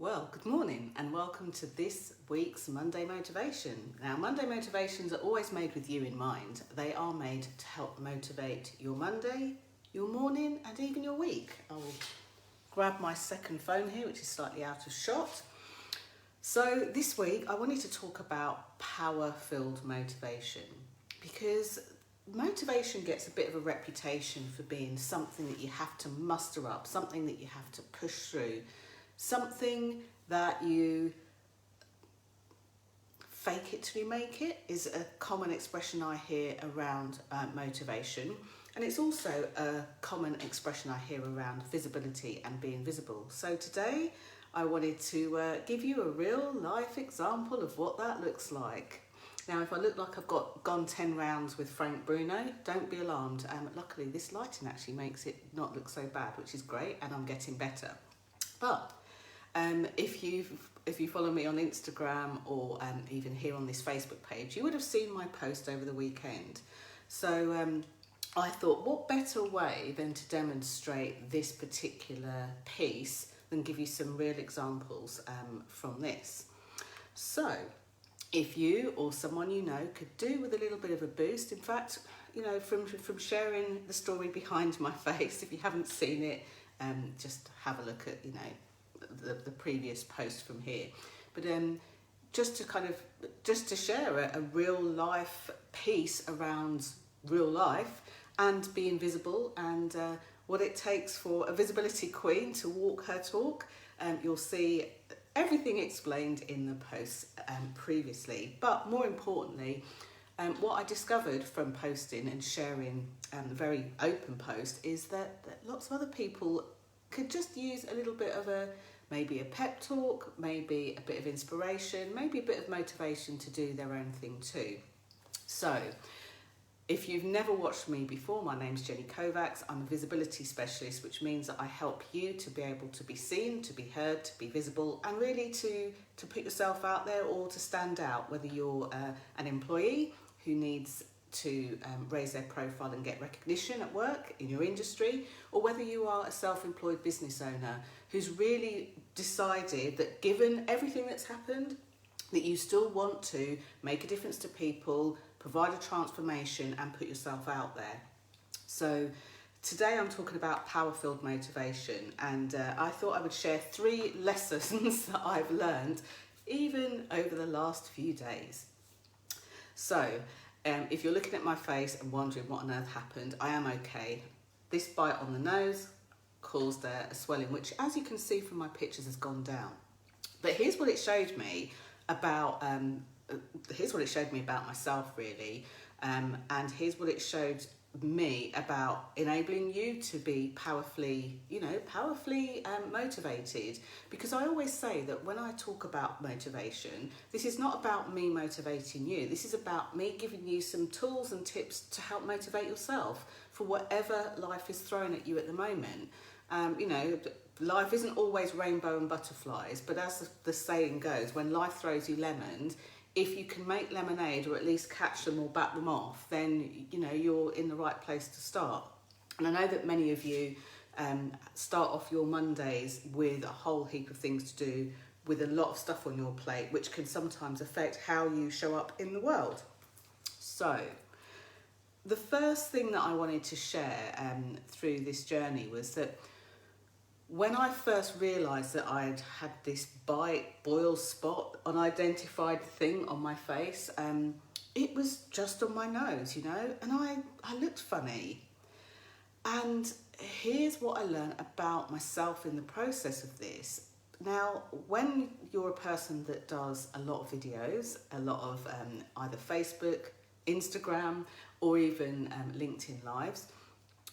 Well, good morning and welcome to this week's Monday Motivation. Now, Monday Motivations are always made with you in mind. They are made to help motivate your Monday, your morning and even your week. I will grab my second phone here, which is slightly out of shot. So this week I wanted to talk about power-filled motivation, because motivation gets a bit of a reputation for being something that you have to muster up, something that you have to push through, something that you fake it till you make it is a common expression I hear around motivation. And it's also a common expression I hear around visibility and being visible. So today I wanted to give you a real life example of what that looks like. Now, if I look like I've gone 10 rounds with Frank Bruno, don't be alarmed. Luckily this lighting actually makes it not look so bad, which is great, and I'm getting better. But if you follow me on Instagram or even here on this Facebook page, you would have seen my post over the weekend. So I thought, what better way than to demonstrate this particular piece than give you some real examples from this. So if you or someone you know could do with a little bit of a boost, in fact, you know, from sharing the story behind my face, if you haven't seen it, just have a look at, you know, the previous post from here. But just to share a real life piece around real life and being visible, and what it takes for a visibility queen to walk her talk. You'll see everything explained in the post previously, but more importantly, what I discovered from posting and sharing the very open post is that lots of other people could just use a little bit of maybe a pep talk, maybe a bit of inspiration, maybe a bit of motivation to do their own thing too. So if you've never watched me before, my name's Jenny Kovacs. I'm a visibility specialist, which means that I help you to be able to be seen, to be heard, to be visible, and really to put yourself out there or to stand out, whether you're an employee who needs to raise their profile and get recognition at work in your industry, or whether you are a self-employed business owner who's really decided that given everything that's happened, that you still want to make a difference to people, provide a transformation and put yourself out there. So today I'm talking about power-filled motivation, and I thought I would share 3 lessons that I've learned even over the last few days. So if you're looking at my face and wondering what on earth happened, I am okay. This bite on the nose caused a swelling, which, as you can see from my pictures, has gone down. But here's what it showed me about myself, really, and here's what it showed me about enabling you to be powerfully motivated. Because I always say that when I talk about motivation, this is not about me motivating you. This is about me giving you some tools and tips to help motivate yourself for whatever life is throwing at you at the moment. You know, life isn't always rainbow and butterflies, but as the saying goes, when life throws you lemons, if you can make lemonade or at least catch them or bat them off, then you know you're in the right place to start. And I know that many of you start off your Mondays with a whole heap of things to do, with a lot of stuff on your plate, which can sometimes affect how you show up in the world. So the first thing that I wanted to share through this journey was that when I first realised that I'd had this bite, boil, spot, unidentified thing on my face, it was just on my nose, you know, and I looked funny. And here's what I learned about myself in the process of this. Now, when you're a person that does a lot of videos, a lot of either Facebook, Instagram, or even LinkedIn Lives,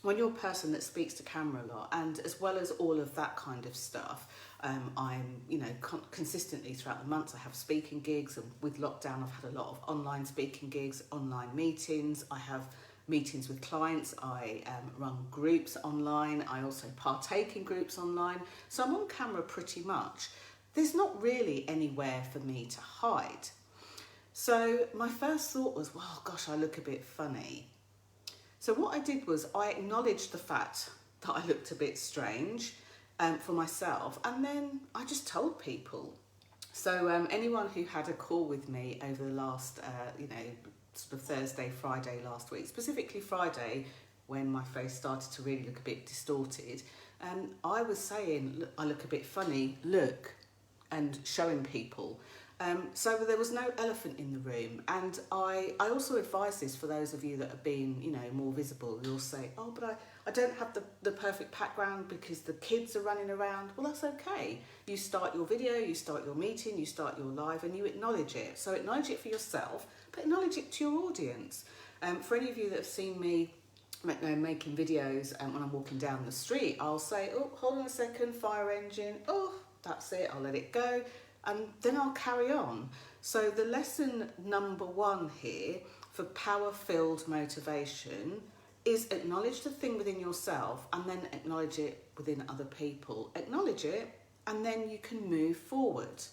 when you're a person that speaks to camera a lot, and as well as all of that kind of stuff, I'm, you know, consistently throughout the months I have speaking gigs, and with lockdown I've had a lot of online speaking gigs, online meetings. I have meetings with clients, I run groups online, I also partake in groups online, so I'm on camera pretty much. There's not really anywhere for me to hide. So my first thought was, well, gosh, I look a bit funny. So what I did was I acknowledged the fact that I looked a bit strange, for myself, and then I just told people. So anyone who had a call with me over the last, sort of Thursday, Friday last week, specifically Friday, when my face started to really look a bit distorted, I was saying, look, I look a bit funny, look, and showing people. So there was no elephant in the room. And I also advise this for those of you that are being, more visible. You'll say, oh, but I don't have the perfect background because the kids are running around. Well, that's okay. You start your video, you start your meeting, you start your live, and you acknowledge it. So acknowledge it for yourself, but acknowledge it to your audience. For any of you that have seen me making videos when I'm walking down the street, I'll say, oh, hold on a second, fire engine. Oh, that's it, I'll let it go. And then I'll carry on. So the lesson number 1 here for power-filled motivation is acknowledge the thing within yourself and then acknowledge it within other people. Acknowledge it and then you can move forward.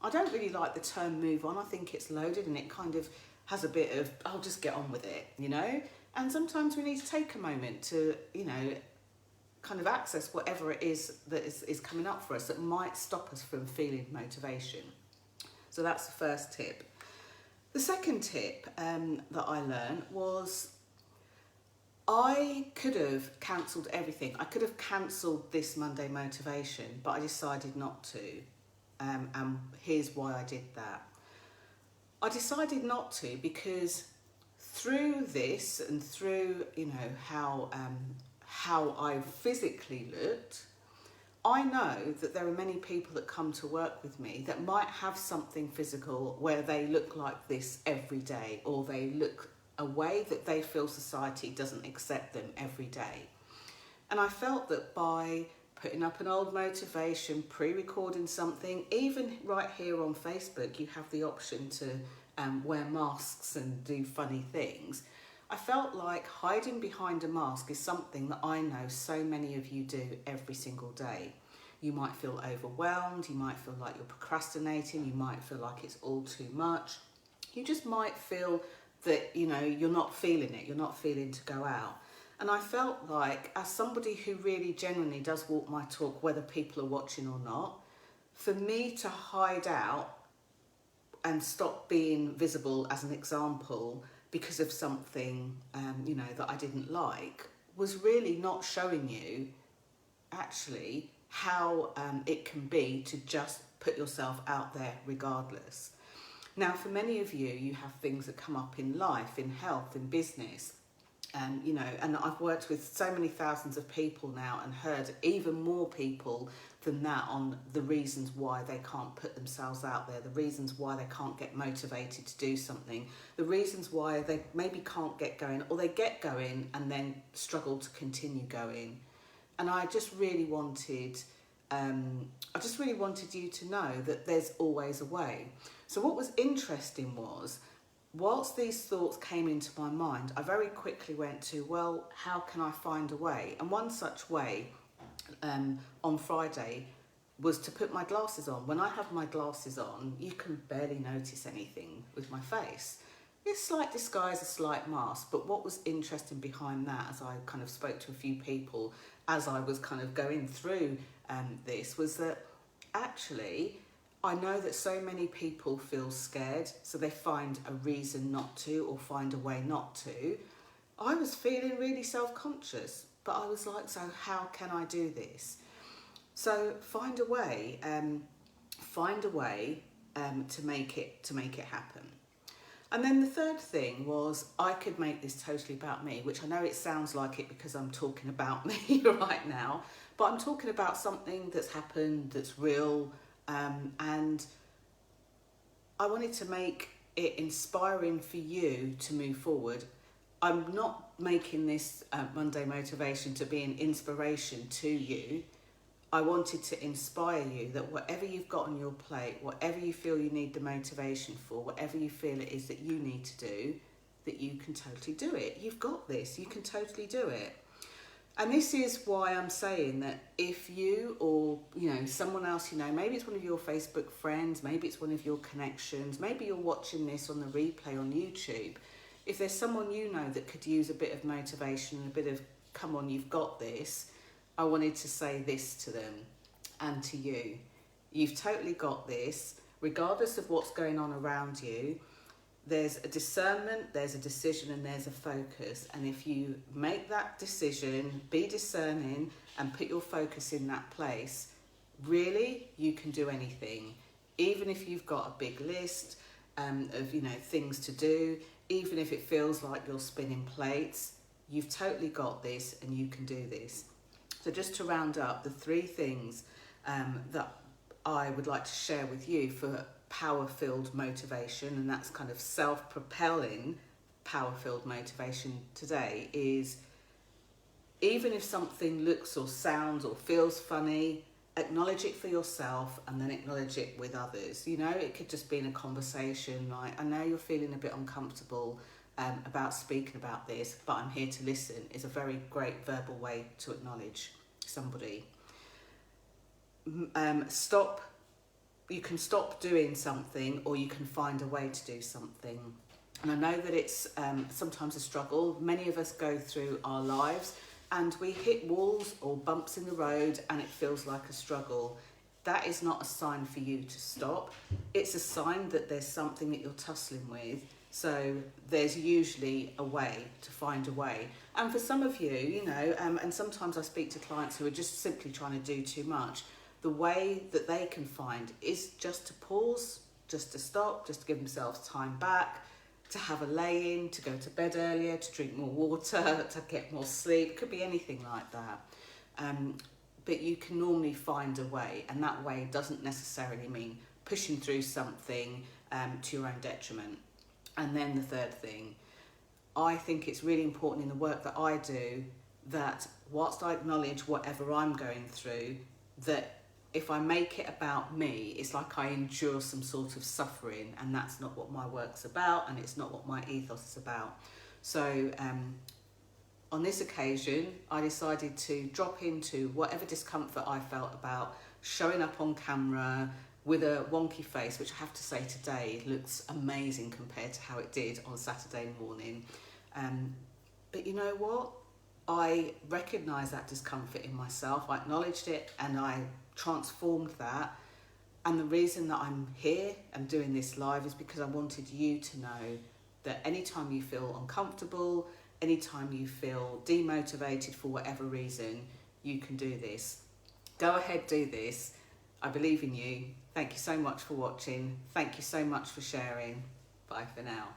I don't really like the term move on. I think it's loaded and it kind of has a bit of, I'll just get on with it, And sometimes we need to take a moment to, kind of access whatever it is that is coming up for us that might stop us from feeling motivation. So that's the first tip. The second tip that I learned was I could have cancelled everything. I could have cancelled this Monday motivation, but I decided not to. And here's why I did that. I decided not to because through this and through, how I physically looked, I know that there are many people that come to work with me that might have something physical where they look like this every day, or they look a way that they feel society doesn't accept them every day. And I felt that by putting up an old motivation, pre-recording something, even right here on Facebook, you have the option to wear masks and do funny things. I felt like hiding behind a mask is something that I know so many of you do every single day. You might feel overwhelmed, you might feel like you're procrastinating, you might feel like it's all too much. You just might feel that, you're not feeling it, you're not feeling to go out. And I felt like, as somebody who really genuinely does walk my talk, whether people are watching or not, for me to hide out and stop being visible, as an example, because of something, that I didn't like, was really not showing you actually how it can be to just put yourself out there regardless. Now, for many of you, you have things that come up in life, in health, in business, and I've worked with so many thousands of people now and heard even more people than that on the reasons why they can't put themselves out there, the reasons why they can't get motivated to do something, the reasons why they maybe can't get going, or they get going and then struggle to continue going. And I just really wanted you to know that there's always a way. So what was interesting was, whilst these thoughts came into my mind, I very quickly went to, well, how can I find a way? And one such way on Friday was to put my glasses on. When I have my glasses on, you can barely notice anything with my face. It's slight disguise, a slight mask, but what was interesting behind that, as I kind of spoke to a few people as I was kind of going through this, was that actually I know that so many people feel scared, so they find a reason not to or find a way not to. I was feeling really self-conscious, but I was like, so how can I do this? So find a way to make it happen. And then the third thing was, I could make this totally about me, which I know it sounds like it because I'm talking about me right now, but I'm talking about something that's happened, that's real, and I wanted to make it inspiring for you to move forward. I'm not making this Monday motivation to be an inspiration to you. I wanted to inspire you that whatever you've got on your plate, whatever you feel you need the motivation for, whatever you feel it is that you need to do, that you can totally do it. You've got this, you can totally do it. And this is why I'm saying that if you or, someone else, maybe it's one of your Facebook friends, maybe it's one of your connections, maybe you're watching this on the replay on YouTube. If there's someone that could use a bit of motivation and a bit of, come on, you've got this, I wanted to say this to them and to you. You've totally got this, regardless of what's going on around you. There's a discernment, there's a decision, and there's a focus. And if you make that decision, be discerning, and put your focus in that place, really, you can do anything. Even if you've got a big list of things to do, even if it feels like you're spinning plates, you've totally got this, and you can do this. So just to round up, the 3 things that I would like to share with you for power-filled motivation, and that's kind of self-propelling power-filled motivation today, is even if something looks or sounds or feels funny, acknowledge it for yourself and then acknowledge it with others. It could just be in a conversation like, I know you're feeling a bit uncomfortable about speaking about this, but I'm here to listen, is a very great verbal way to acknowledge somebody. You can stop doing something, or you can find a way to do something. And I know that it's sometimes a struggle. Many of us go through our lives and we hit walls or bumps in the road and it feels like a struggle. That is not a sign for you to stop. It's a sign that there's something that you're tussling with. So there's usually a way to find a way. And for some of you, and sometimes I speak to clients who are just simply trying to do too much, the way that they can find is just to pause, just to stop, just to give themselves time back, to have a lay-in, to go to bed earlier, to drink more water, to get more sleep. It could be anything like that. But you can normally find a way, and that way doesn't necessarily mean pushing through something to your own detriment. And then the 3rd thing, I think it's really important in the work that I do that whilst I acknowledge whatever I'm going through, that if I make it about me, it's like I endure some sort of suffering, and that's not what my work's about, and it's not what my ethos is about. So on this occasion, I decided to drop into whatever discomfort I felt about showing up on camera with a wonky face, which I have to say today looks amazing compared to how it did on Saturday morning. But you know what? I recognised that discomfort in myself, I acknowledged it, and I transformed that. And the reason that I'm here and doing this live is because I wanted you to know that anytime you feel uncomfortable, anytime you feel demotivated for whatever reason, you can do this. Go ahead, do this. I believe in you. Thank you so much for watching. Thank you so much for sharing. Bye for now.